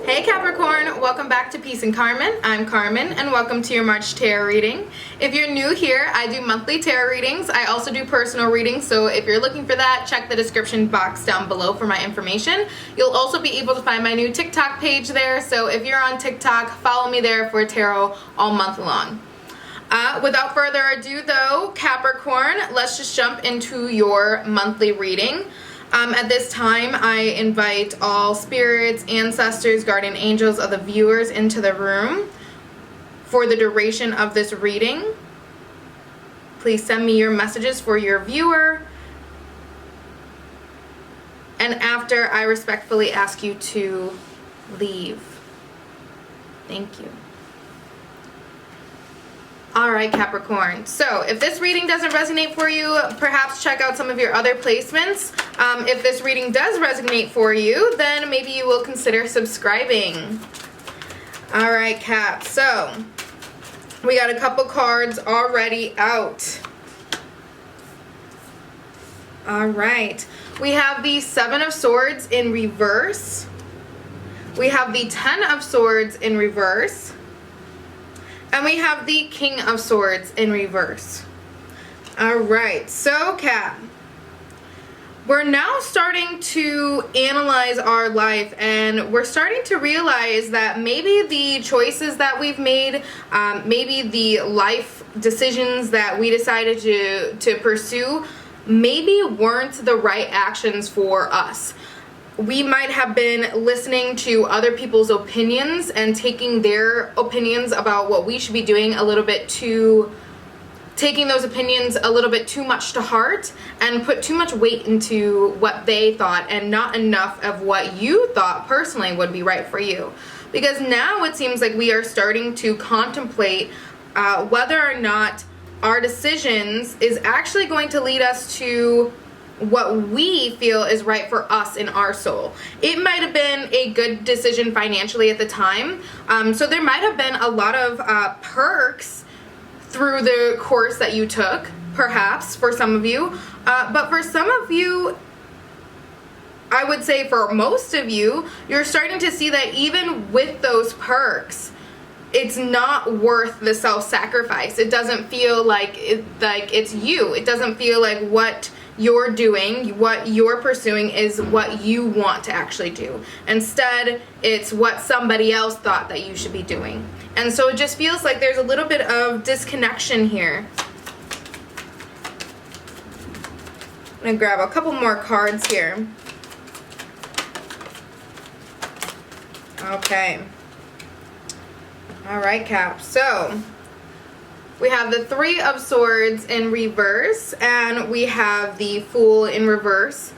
Hey Capricorn, welcome back to Peace and Carmen. I'm Carmen and welcome to your March tarot reading. If you're new here, I do monthly tarot readings. I also do personal readings, so if you're looking for that, check the description box down below for my information. You'll also be able to find my new TikTok page there, so if you're on TikTok, follow me there for tarot all month long. Without further ado though, Capricorn, let's just jump into your monthly reading. At this time, I invite all spirits, ancestors, guardian angels of the viewers into the room for the duration of this reading. Please send me your messages for your viewer. And after, I respectfully ask you to leave. Thank you. Alright Capricorn, so if this reading doesn't resonate for you, perhaps check out some of your other placements. If this reading does resonate for you, then maybe you will consider subscribing. Alright Cap, so we got a couple cards already out. Alright, we have the Seven of Swords in reverse. We have the Ten of Swords in reverse. And we have the King of Swords in reverse. Alright, so Cap, we're now starting to analyze our life and we're starting to realize that maybe the choices that we've made, maybe the life decisions that we decided to pursue, maybe weren't the right actions for us. We might have been listening to other people's opinions and taking their opinions about what we should be doing taking those opinions a little bit too much to heart and put too much weight into what they thought and not enough of what you thought personally would be right for you. Because now it seems like we are starting to contemplate whether or not our decisions is actually going to lead us to what we feel is right for us in our soul. It might have been a good decision financially at the time, so there might have been a lot of perks through the course that you took, perhaps for some of you, but for some of you, I would say for most of you, you're starting to see that even with those perks, it's not worth the self-sacrifice. It doesn't feel like it's you. It doesn't feel like what you're doing, what you're pursuing is what you want to actually do. Instead, it's what somebody else thought that you should be doing. And so it just feels like there's a little bit of disconnection here. I'm gonna grab a couple more cards here. Okay. All right, Cap. So we have the Three of Swords in reverse, and we have the Fool in reverse.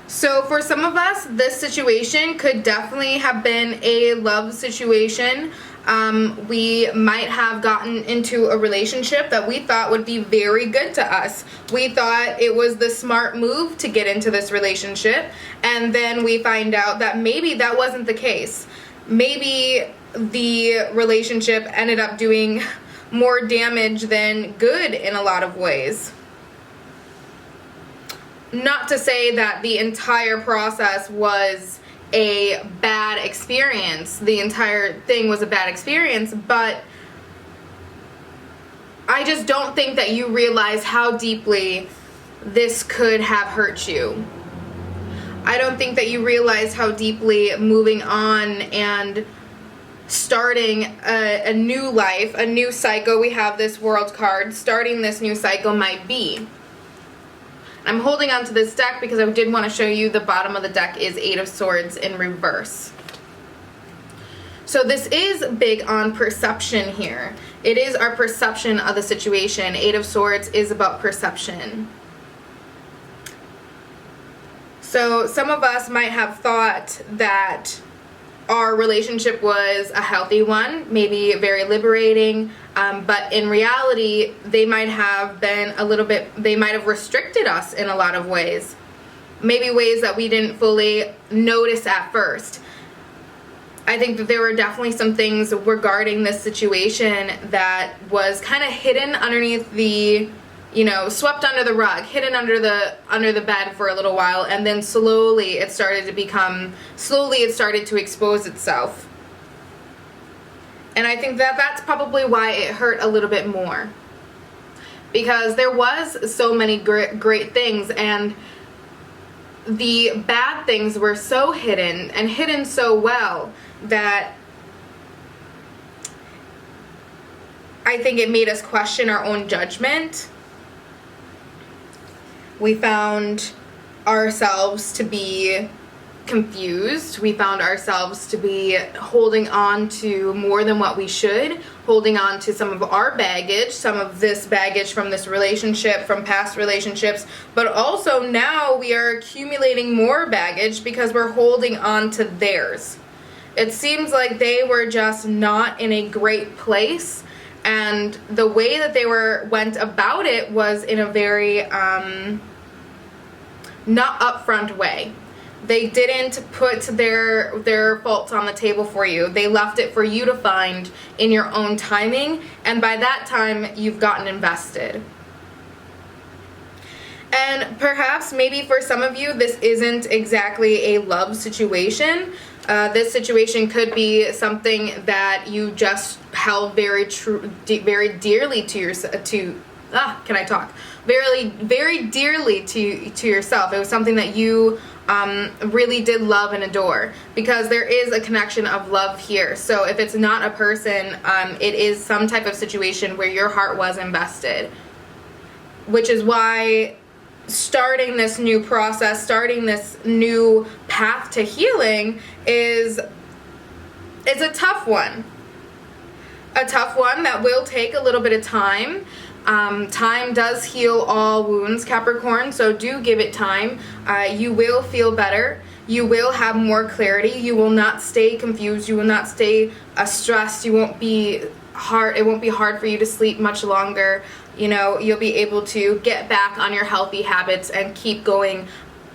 So for some of us, this situation could definitely have been a love situation. We might have gotten into a relationship that we thought would be very good to us. We thought it was the smart move to get into this relationship, and then we find out that maybe that wasn't the case. Maybe the relationship ended up doing more damage than good in a lot of ways. Not to say that the entire process was a bad experience. The entire thing was a bad experience, but I just don't think that you realize how deeply this could have hurt you. I don't think that you realize how deeply moving on and starting a new life, a new cycle, we have this World card, starting this new cycle might be. I'm holding on to this deck because I did want to show you the bottom of the deck is Eight of Swords in reverse. So this is big on perception here. It is our perception of the situation. Eight of Swords is about perception. So some of us might have thought that our relationship was a healthy one, maybe very liberating, but in reality, they might have been they might have restricted us in a lot of ways. Maybe ways that we didn't fully notice at first. I think that there were definitely some things regarding this situation that was kind of hidden underneath the, swept under the rug, hidden under the bed for a little while, and then slowly it started to expose itself. And I think that that's probably why it hurt a little bit more. Because there was so many great things, and the bad things were so hidden, and hidden so well, that I think it made us question our own judgment. We found ourselves to be confused. We found ourselves to be holding on to more than what we should, holding on to some of our baggage, some of this baggage from this relationship, from past relationships, but also now we are accumulating more baggage because we're holding on to theirs. It seems like they were just not in a great place, and the way that they went about it was in a very not upfront way. They didn't put their faults on the table for you. They left it for you to find in your own timing, and by that time, you've gotten invested. And perhaps, maybe for some of you, this isn't exactly a love situation. This situation could be something that you just held very dearly to yourself. Very dearly to yourself. It was something that you really did love and adore, because there is a connection of love here. So if it's not a person, it is some type of situation where your heart was invested, which is why starting this new process, starting this new path to healing is a tough one. A tough one that will take a little bit of time. Time does heal all wounds, Capricorn, so do give it time. You will feel better. You will have more clarity. You will not stay confused. You will not stay stressed. It won't be hard for you to sleep much longer. You know, you'll be able to get back on your healthy habits and keep going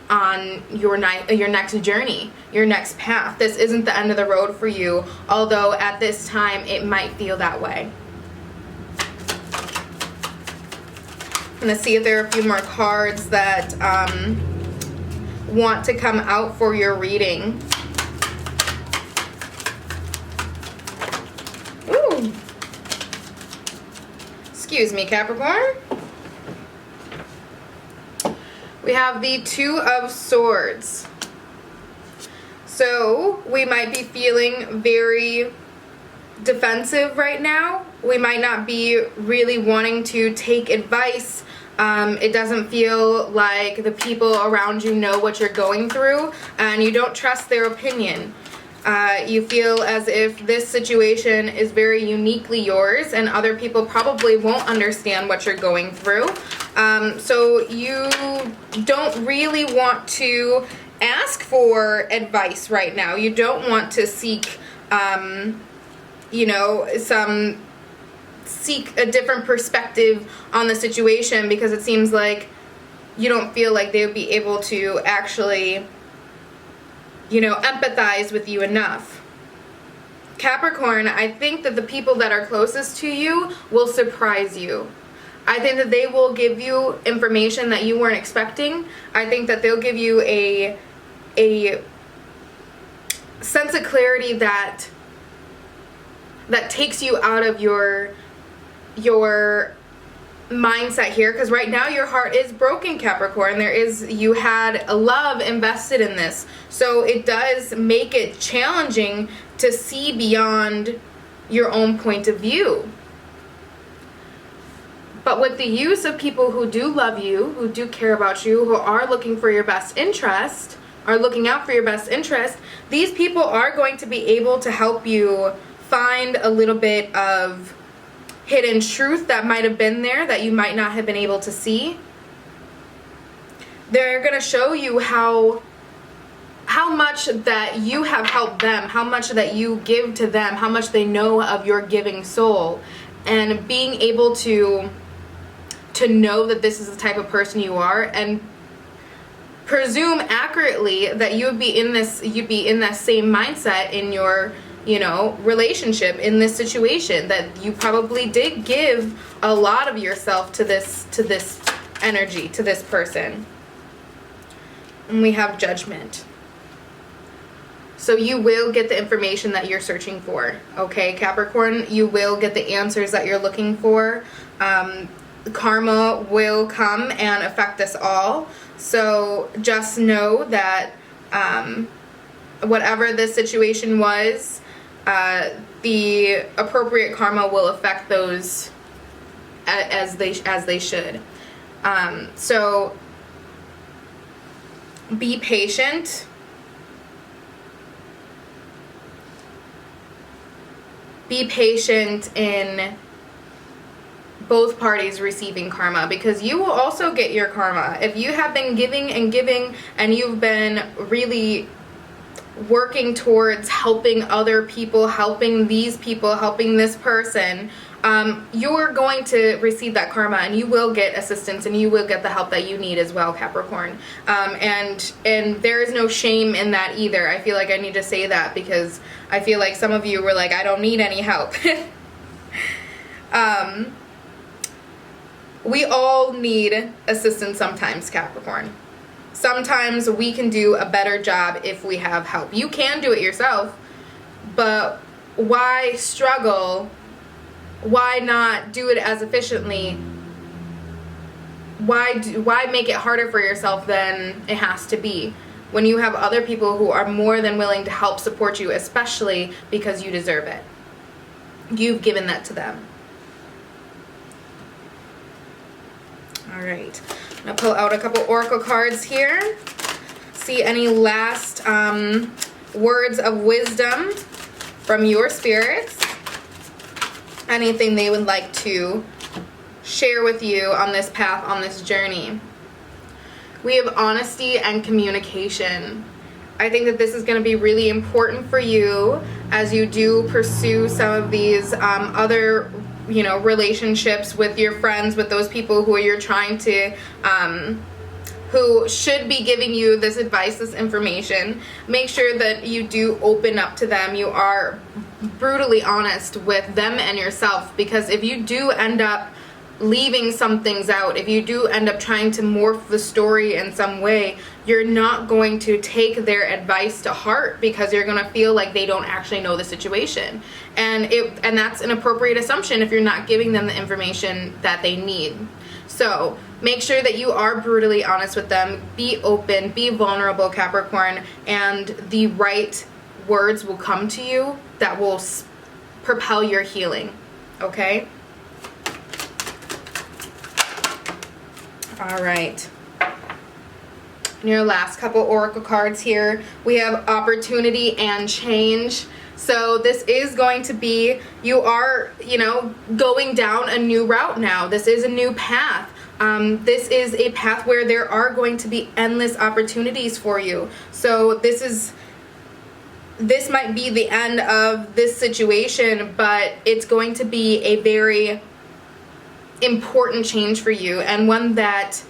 on your next journey, your next path. This isn't the end of the road for you, although at this time it might feel that way. I'm going to see if there are a few more cards that want to come out for your reading. Ooh. Excuse me, Capricorn. We have the Two of Swords. So we might be feeling very defensive right now. We might not be really wanting to take advice. It doesn't feel like the people around you know what you're going through, and you don't trust their opinion. You feel as if this situation is very uniquely yours, and other people probably won't understand what you're going through. So you don't really want to ask for advice right now. You don't want to seek, seek a different perspective on the situation, because it seems like you don't feel like they would be able to actually, empathize with you enough. Capricorn, I think that the people that are closest to you will surprise you. I think that they will give you information that you weren't expecting. I think that they'll give you a sense of clarity that takes you out of your mindset here, because right now your heart is broken, Capricorn. You had a love invested in this, so it does make it challenging to see beyond your own point of view. But with the use of people who do love you, who do care about you, who are looking for your best interest, are looking out for your best interest, these people are going to be able to help you find a little bit of hidden truth that might have been there that you might not have been able to see. They're going to show you how much that you have helped them, how much that you give to them, how much they know of your giving soul, and being able to know that this is the type of person you are, and presume accurately that you'd be in that same mindset in your relationship, in this situation, that you probably did give a lot of yourself to this energy, to this person. And we have Judgment. So you will get the information that you're searching for, okay, Capricorn? You will get the answers that you're looking for. Karma will come and affect us all. So just know that whatever this situation was, the appropriate karma will affect those as they should. So be patient. Be patient in both parties receiving karma, because you will also get your karma. If you have been giving and giving and you've been really working towards helping other people, helping these people, helping this person, you're going to receive that karma, and you will get assistance, and you will get the help that you need as well, Capricorn. And there is no shame in that either. I feel like I need to say that, because I feel like some of you were like, I don't need any help. We all need assistance sometimes, Capricorn. Sometimes we can do a better job if we have help. You can do it yourself, but why struggle? Why not do it as efficiently? Why make it harder for yourself than it has to be, when you have other people who are more than willing to help support you, especially because you deserve it. You've given that to them. All right, I'm gonna pull out a couple oracle cards here. See any last words of wisdom from your spirits. Anything they would like to share with you on this path, on this journey. We have honesty and communication. I think that this is going to be really important for you as you do pursue some of these other relationships with your friends, with those people who you're trying to, who should be giving you this advice, this information. Make sure that you do open up to them. You are brutally honest with them and yourself, because if you do end up leaving some things out, if you do end up trying to morph the story in some way, you're not going to take their advice to heart, because you're going to feel like they don't actually know the situation. And that's an appropriate assumption if you're not giving them the information that they need. So make sure that you are brutally honest with them. Be open, be vulnerable, Capricorn, and the right words will come to you that will propel your healing. Okay? All right. In your last couple oracle cards here, we have opportunity and change. So this is going to be, you are, going down a new route now. This is a new path. This is a path where there are going to be endless opportunities for you. So this might be the end of this situation, but it's going to be a very important change for you, and one that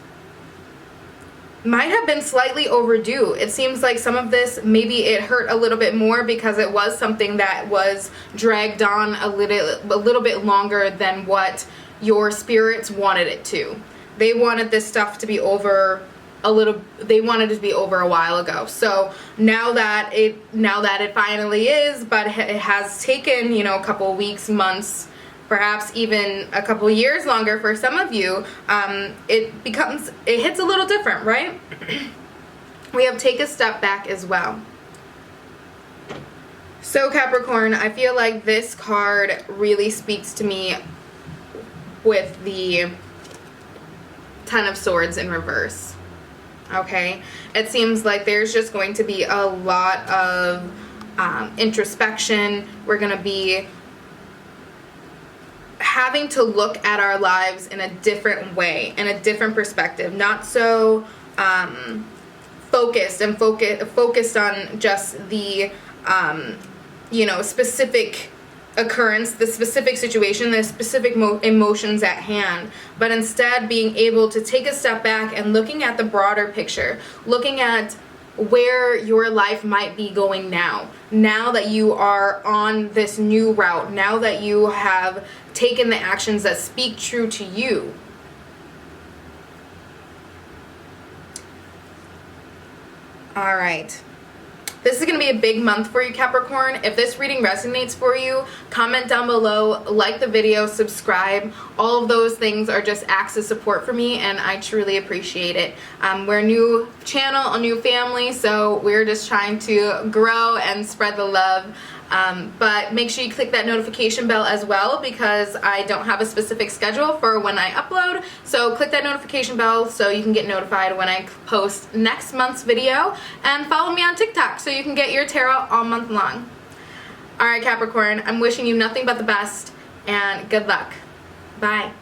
might have been slightly overdue. It seems like some of this, maybe it hurt a little bit more because it was something that was dragged on a little bit longer than what your spirits wanted it to. They wanted this stuff to be over they wanted it to be over a while ago. So now that it finally is, but it has taken, a couple weeks, months, perhaps even a couple years longer for some of you, it hits a little different, right? We have take a step back as well. So Capricorn, I feel like this card really speaks to me with the Ten of Swords in reverse. Okay? It seems like there's just going to be a lot of introspection. We're going to be having to look at our lives in a different way, in a different perspective, not so focused on just the specific occurrence, the specific situation, the specific emotions at hand, but instead being able to take a step back and looking at the broader picture, looking at where your life might be going now that you are on this new route, now that you have taken the actions that speak true to you. All right. This is going to be a big month for you, Capricorn. If this reading resonates for you, comment down below, like the video, subscribe. All of those things are just acts of support for me, and I truly appreciate it. We're a new channel, a new family, so we're just trying to grow and spread the love. But make sure you click that notification bell as well, because I don't have a specific schedule for when I upload. So click that notification bell so you can get notified when I post next month's video, and follow me on TikTok so you can get your tarot all month long. Alright, Capricorn, I'm wishing you nothing but the best and good luck. Bye.